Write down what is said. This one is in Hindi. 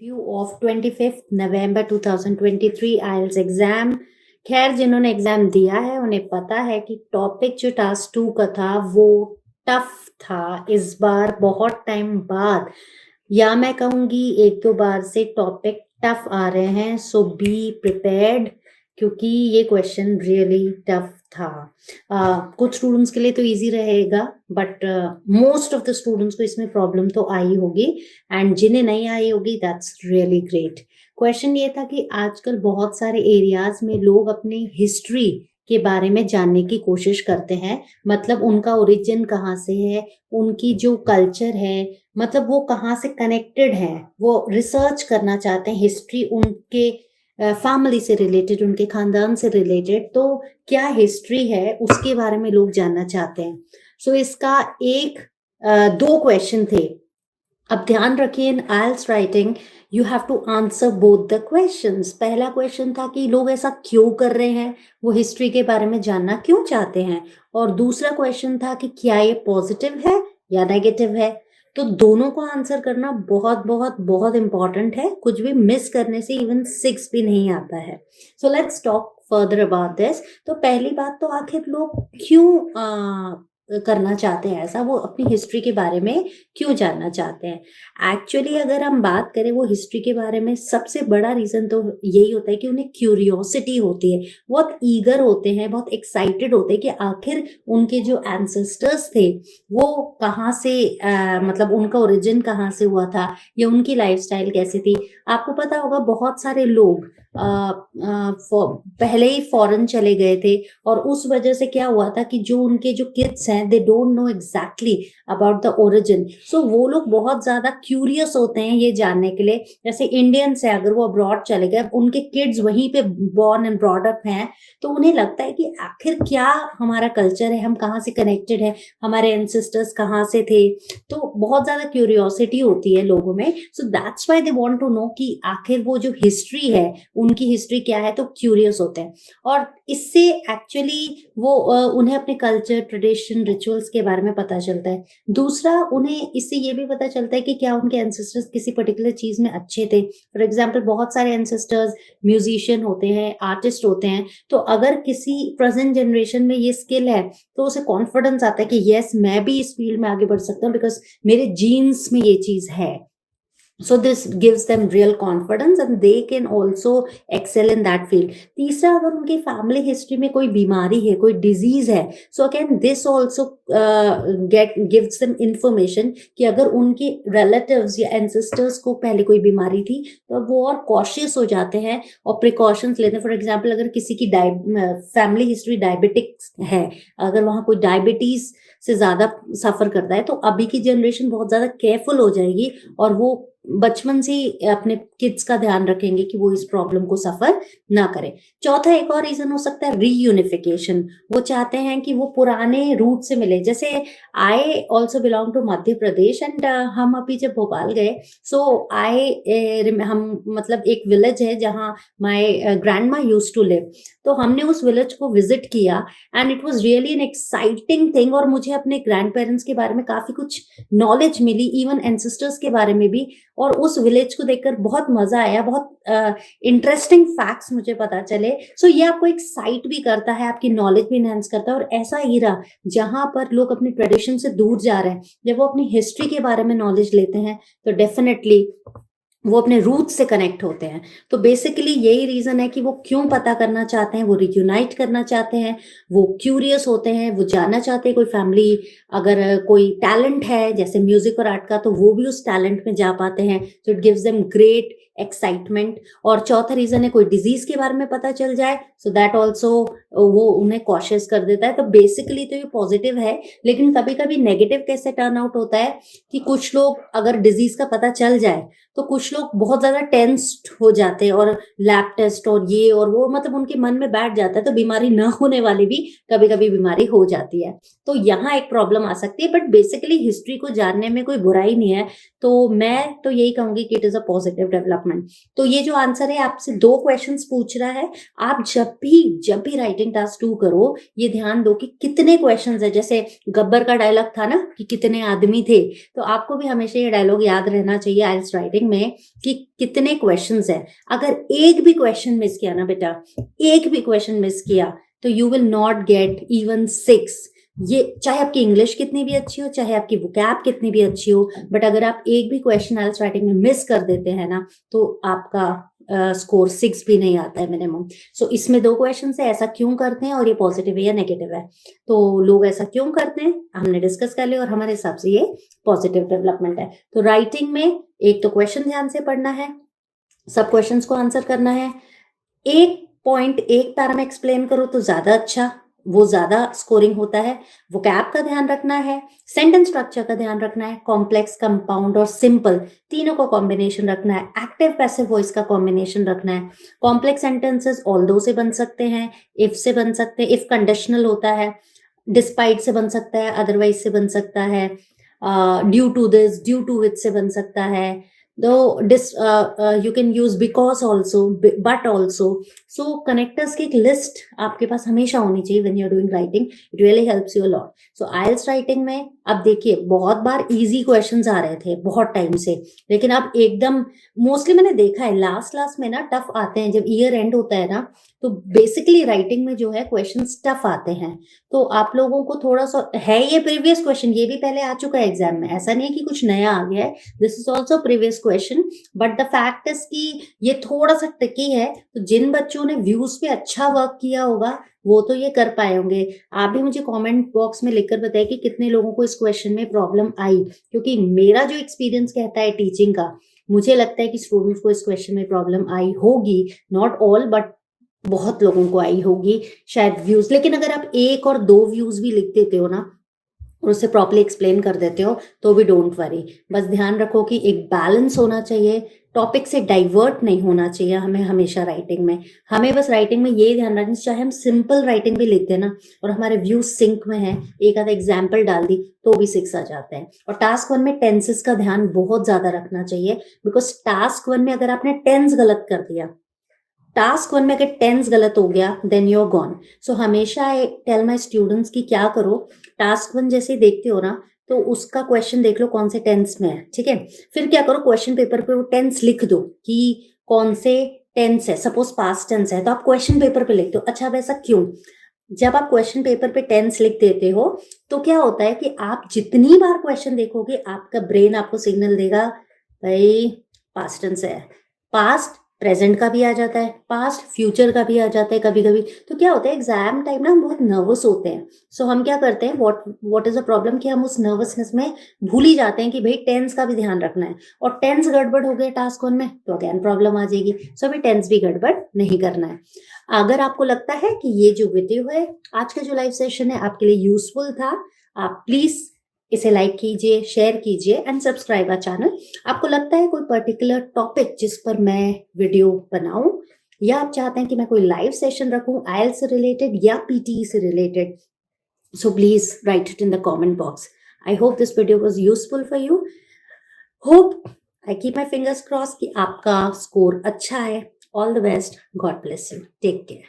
Review of 25th November 2023 IELTS exam. खैर, जिन्होंने एग्जाम दिया है उन्हें पता है कि टॉपिक जो टास्क 2 का था वो टफ था इस बार, बहुत टाइम बाद, या मैं कहूँगी एक दो बार से टॉपिक टफ आ रहे हैं। सो बी प्रिपेयर्ड, क्योंकि ये क्वेश्चन रियली टफ था। कुछ स्टूडेंट्स के लिए तो इजी रहेगा, but most of the students को इसमें प्रॉब्लम तो आई होगी, एंड जिन्हें नहीं आई होगी दैट्स रियली ग्रेट। क्वेश्चन ये था कि आजकल बहुत सारे एरियाज में लोग अपनी हिस्ट्री के बारे में जानने की कोशिश करते हैं, मतलब उनका ओरिजिन कहाँ से है, उनकी जो कल्चर है, मतलब वो कहाँ से कनेक्टेड है, वो रिसर्च करना चाहते हैं हिस्ट्री, उनके फैमिली से रिलेटेड, उनके खानदान से रिलेटेड, तो क्या हिस्ट्री है उसके बारे में लोग जानना चाहते हैं। सो इसका दो क्वेश्चन थे। अब ध्यान रखिए, in IELTS writing you have to answer both the questions. पहला क्वेश्चन था कि लोग ऐसा क्यों कर रहे हैं, वो हिस्ट्री के बारे में जानना क्यों चाहते हैं, और दूसरा क्वेश्चन था कि क्या ये पॉजिटिव है या नेगेटिव है। तो दोनों को आंसर करना बहुत बहुत बहुत इंपॉर्टेंट है, कुछ भी मिस करने से इवन 6 भी नहीं आता है। So let's talk further about this. तो पहली बात तो आखिर लोग क्यों करना चाहते हैं ऐसा, वो अपनी हिस्ट्री के बारे में क्यों जानना चाहते हैं। एक्चुअली अगर हम बात करें वो हिस्ट्री के बारे में, सबसे बड़ा रीजन तो यही होता है कि उन्हें क्यूरियोसिटी होती है, बहुत ईगर होते हैं, बहुत एक्साइटेड होते हैं कि आखिर उनके जो एंसेस्टर्स थे वो कहाँ से, मतलब उनका ओरिजिन कहाँ से हुआ था, या उनकी लाइफस्टाइल कैसी थी। आपको पता होगा बहुत सारे लोग पहले ही फॉरेन चले गए थे, और उस वजह से क्या हुआ था कि जो उनके जो किड्स हैं they don't know exactly about the origin. So वो लोग बहुत ज्यादा क्यूरियस होते हैं ये जानने के लिए। जैसे इंडियंस है, अगर वो अब्रॉड चले गए, उनके किड्स वहीं पे बॉर्न एंड ब्रॉड अप हैं, तो उन्हें लगता है कि आखिर क्या हमारा कल्चर है, हम कहाँ से कनेक्टेड है, हमारे एंसेस्टर्स कहाँ से थे। तो बहुत ज्यादा क्यूरियोसिटी होती है लोगों में। So that's why they want to know कि आखिर वो जो हिस्ट्री है, उनकी हिस्ट्री क्या है, तो क्यूरियस होते हैं। और इससे एक्चुअली वो उन्हें अपने कल्चर, ट्रेडिशन, रिचुअल्स के बारे में पता चलता है। दूसरा, उन्हें इससे ये भी पता चलता है कि क्या उनके एंसेस्टर्स किसी पर्टिकुलर चीज में अच्छे थे। फॉर एग्जाम्पल, बहुत सारे एंसेस्टर्स म्यूजिशियन होते हैं, आर्टिस्ट होते हैं, तो अगर किसी प्रेजेंट जनरेशन में ये स्किल है तो उसे कॉन्फिडेंस आता है कि यस, मैं भी इस फील्ड में आगे बढ़ सकता हूँ बिकॉज मेरे जीन्स में ये चीज है। So this gives them real confidence and they can also excel in that field. तीसरा, अगर उनकी फैमिली हिस्ट्री में कोई बीमारी है, कोई डिजीज है, so again this also gives them information कि अगर उनके relatives या ancestors को पहले कोई बीमारी थी तो वो और cautious हो जाते हैं और precautions लेते हैं। फॉर एग्जाम्पल, अगर किसी की फैमिली हिस्ट्री डायबिटिक्स है, अगर वहाँ कोई डायबिटीज से ज्यादा सफर करता है, तो अभी की जनरेशन बहुत ज्यादा केयरफुल हो जाएगी और वो बचपन से ही अपने किड्स का ध्यान रखेंगे कि वो इस प्रॉब्लम को सफर ना करें। चौथा, एक और रीजन हो सकता है रीयूनिफिकेशन। वो चाहते हैं कि वो पुराने रूट से मिले। जैसे I also belong to Madhya Pradesh, and हम अभी जब भोपाल गए, सो हम मतलब एक विलेज है जहाँ my grandma used to live, तो हमने उस विलेज को विजिट किया and it was really an exciting thing. और मुझे अपने ग्रैंड पेरेंट्स के बारे में काफी कुछ नॉलेज मिली, इवन एंसेस्टर्स के बारे में भी, और उस विलेज को देखकर बहुत मजा आया, बहुत इंटरेस्टिंग फैक्ट्स मुझे पता चले। सो ये आपको एक्साइट भी करता है, आपकी नॉलेज भी एनहांस करता है। और ऐसा हीरा जहां पर लोग अपनी ट्रेडिशन से दूर जा रहे हैं, जब वो अपनी हिस्ट्री के बारे में नॉलेज लेते हैं तो डेफिनेटली वो अपने रूट से कनेक्ट होते हैं। तो बेसिकली यही रीजन है कि वो क्यों पता करना चाहते हैं, वो रियूनाइट करना चाहते हैं, वो क्यूरियस होते हैं, वो जानना चाहते हैं। कोई फैमिली अगर कोई टैलेंट है जैसे म्यूजिक और आर्ट का, तो वो भी उस टैलेंट में जा पाते हैं। So it gives them great excitement. और चौथा रीजन है कोई डिजीज के बारे में पता चल जाए, सो दैट ऑल्सो वो उन्हें कॉशियस कर देता है। तो बेसिकली तो ये पॉजिटिव है, लेकिन कभी कभी नेगेटिव कैसे टर्न आउट होता है कि कुछ लोग, अगर डिजीज का पता चल जाए तो कुछ लोग बहुत ज्यादा टेंस्ड हो जाते हैं, और लैब टेस्ट और ये और वो, मतलब उनके मन में बैठ जाता है, तो बीमारी ना होने वाली भी कभी कभी बीमारी हो जाती है। तो यहाँ एक प्रॉब्लम आ सकती है, बट बेसिकली हिस्ट्री को जानने में कोई बुराई नहीं है। तो मैं तो यही कहूंगी कि it is a positive development. तो ये जो आंसर है, आपसे 2 क्वेश्चंस पूछ रहा है। आप जब भी राइटिंग टास्क 2 करो, ये ध्यान दो कि कितने क्वेश्चंस है। जैसे गब्बर का डायलॉग था ना कि कितने आदमी थे, तो आपको भी हमेशा ये डायलॉग याद रहना चाहिए आइल्स राइटिंग में कि कितने क्वेश्चंस हैं। अगर एक भी क्वेश्चन मिस किया ना बेटा, एक भी क्वेश्चन मिस किया तो you will not get even 6। ये चाहे आपकी इंग्लिश कितनी भी अच्छी हो, चाहे आपकी वोकैब कितनी भी अच्छी हो, बट अगर आप एक भी क्वेश्चन आइल्स राइटिंग में मिस कर देते हैं ना, तो आपका स्कोर 6 भी नहीं आता है मिनिमम। सो इसमें 2 क्वेश्चन है, ऐसा क्यों करते हैं और ये पॉजिटिव है या नेगेटिव है। तो लोग ऐसा क्यों करते हैं हमने डिस्कस कर लिया, और हमारे हिसाब से ये पॉजिटिव डेवलपमेंट है। तो राइटिंग में एक तो क्वेश्चन ध्यान से पढ़ना है, सब क्वेश्चंस को आंसर करना है। एक पॉइंट एक पैरा में एक्सप्लेन करो तो ज्यादा अच्छा, वो ज्यादा स्कोरिंग होता है। वोकैब का ध्यान रखना है, सेंटेंस स्ट्रक्चर का ध्यान रखना है, कॉम्प्लेक्स, कंपाउंड और सिंपल तीनों का कॉम्बिनेशन रखना है, एक्टिव पैसिव वॉइस का कॉम्बिनेशन रखना है। कॉम्प्लेक्स सेंटेंसेस ऑल्दो से बन सकते हैं, इफ से बन सकते हैं, इफ कंडीशनल होता है, डिस्पाइट से बन सकता है, अदरवाइज से बन सकता है, due to this, due to which से बन सकता है। though you can use because also, but also. So connectors की एक लिस्ट आपके पास हमेशा होनी चाहिए when you're doing writing. It really helps you a lot. So IELTS writing में अब देखिए बहुत बार इजी क्वेश्चंस आ रहे थे बहुत टाइम से, लेकिन अब एकदम मोस्टली मैंने देखा है लास्ट में ना टफ आते हैं। जब ईयर एंड होता है ना, तो बेसिकली राइटिंग में जो है क्वेश्चंस टफ आते हैं। तो आप लोगों को थोड़ा सा है, ये प्रीवियस क्वेश्चन ये भी पहले आ चुका है एग्जाम में, ऐसा नहीं है कि कुछ नया आ गया है। This is also previous question, but the fact is कि ये थोड़ा सा ट्रिकी है। तो जिन बच्चों ने व्यूज पे अच्छा वर्क किया होगा वो तो ये कर पाए होंगे। आप भी मुझे कमेंट बॉक्स में लिखकर बताइए कि कितने लोगों को इस क्वेश्चन में प्रॉब्लम आई, क्योंकि मेरा जो एक्सपीरियंस कहता है टीचिंग का, मुझे लगता है कि स्टूडेंट्स को इस क्वेश्चन में प्रॉब्लम आई होगी। नॉट ऑल, बट बहुत लोगों को आई होगी शायद व्यूज। लेकिन अगर आप 1 और 2 व्यूज भी लिख देते हो ना और उसे प्रॉपर्ली एक्सप्लेन कर देते हो तो भी डोंट वरी। बस ध्यान रखो कि एक बैलेंस होना चाहिए, टॉपिक से डाइवर्ट नहीं होना चाहिए हमें हमेशा राइटिंग में। हमें बस राइटिंग में ये ध्यान रखना, चाहे हम सिंपल राइटिंग भी लिखते हैं ना और हमारे व्यूज सिंक में है, एक आधा एग्जाम्पल डाल दी तो भी 6 आ जाते हैं। और टास्क 1 में टेंसेस का ध्यान बहुत ज्यादा रखना चाहिए, बिकॉज टास्क 1 में अगर आपने टेंस गलत कर दिया, टास्क 1 में अगर टेंस गलत हो गया देन यू आर गॉन। सो हमेशा आई टेल माई स्टूडेंट्स की क्या करो, टास्क 1 जैसे देखते हो ना तो उसका क्वेश्चन देख लो कौन से टेंस में है, ठीक है। फिर क्या करो, क्वेश्चन पेपर पे वो टेंस लिख दो कि कौन से टेंस है। सपोज पास्ट टेंस है तो आप क्वेश्चन पेपर पे लिख दो। अच्छा, अब ऐसा क्यों? जब आप क्वेश्चन पेपर पे टेंस लिख देते हो तो क्या होता है कि आप जितनी बार क्वेश्चन देखोगे आपका ब्रेन आपको सिग्नल देगा भाई पास्ट टेंस है। पास्ट प्रेजेंट का भी आ जाता है, पास्ट फ्यूचर का भी आ जाता है कभी कभी। तो क्या होता है एग्जाम टाइम ना हम बहुत नर्वस होते हैं। सो हम क्या करते हैं, व्हाट इज द प्रॉब्लम कि हम उस नर्वसनेस में भूल ही जाते हैं कि भाई टेंस का भी ध्यान रखना है। और टेंस गड़बड़ हो गया टास्क 1 में तो अगेन प्रॉब्लम आ जाएगी। सो अभी टेंस भी गड़बड़ नहीं करना है। अगर आपको लगता है कि ये जो वीडियो है, आज का जो लाइव सेशन है आपके लिए यूजफुल था, आप प्लीज इसे लाइक कीजिए, शेयर कीजिए एंड सब्सक्राइब आवर चैनल। आपको लगता है कोई पर्टिकुलर टॉपिक जिस पर मैं वीडियो बनाऊं, या आप चाहते हैं कि मैं कोई लाइव सेशन रखूं आईएलटीएस से रिलेटेड या पीटीई से related, so please write it in the comment box. I hope this video was useful for you. Hope I keep my fingers cross कि आपका स्कोर अच्छा है। All the best, God bless you, take care.